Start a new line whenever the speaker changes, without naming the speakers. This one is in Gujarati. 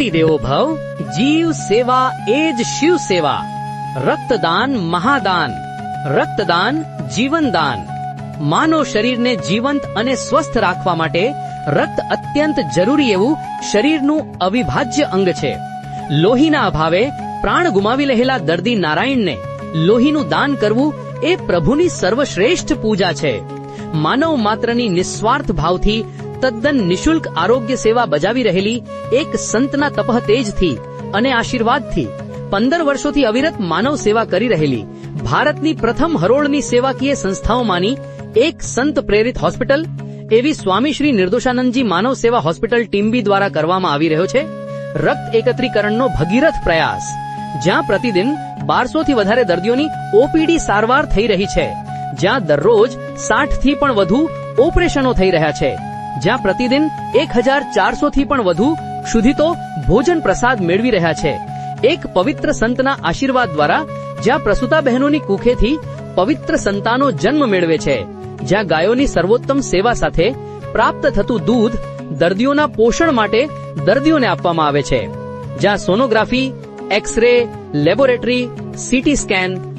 ગણપતિ દેવો ભવ. જીવ સેવા એ જ શિવ સેવા. રક્તદાન મહાદાન. રક્તદાન જીવનદાન. માનવ શરીરને જીવંત અને સ્વસ્થ રાખવા માટે રક્ત અત્યંત જરૂરી એવું શરીરનું અવિભાજ્ય અંગ છે. લોહીના અભાવે પ્રાણ ગુમાવી રહેલા દર્દી નારાયણને લોહીનું દાન કરવું એ પ્રભુની સર્વશ્રેષ્ઠ પૂજા છે. માનવ માત્રની નિસ્વાર્થ ભાવથી તદ્દન નિઃશુલ્ક આરોગ્ય સેવા બજાવી રહેલી એક સંતના તપઃ તેજથી અને આશીર્વાદથી 15 વર્ષોથી અવિરત માનવ સેવા કરી રહેલી ભારતની પ્રથમ હરોળની સેવાકીય સંસ્થાઓમાંની એક સંત પ્રેરિત હોસ્પિટલ એવી સ્વામી શ્રી નિર્દોષાનંદજી માનવ સેવા હોસ્પિટલ ટીમ્બી દ્વારા કરવામાં આવી રહ્યો છે રક્ત એકત્રીકરણનો ભગીરથ પ્રયાસ, જ્યાં પ્રતિદિન 1200 થી વધારે દર્દીઓની ઓપીડી સારવાર થઈ રહી છે, જ્યાં દરરોજ 60 થી પણ વધુ ઓપરેશનો થઈ રહ્યા છે, જ્યાં પ્રતિદિન 1400 થી પણ વધુ ક્ષુધિતો ભોજન પ્રસાદ મેળવી રહ્યા છે. એક પવિત્ર સંતના આશીર્વાદ દ્વારા જ્યાં પ્રસૂતા બહેનોની કુખેથી પવિત્ર સંતાનો જન્મ મેળવે છે, જ્યાં ગાયોની સર્વોત્તમ સેવા સાથે પ્રાપ્ત થતું દૂધ દર્દીઓના પોષણ માટે દર્દીઓને આપવામાં આવે છે, જ્યાં sonography, X-ray, laboratory, CT scan,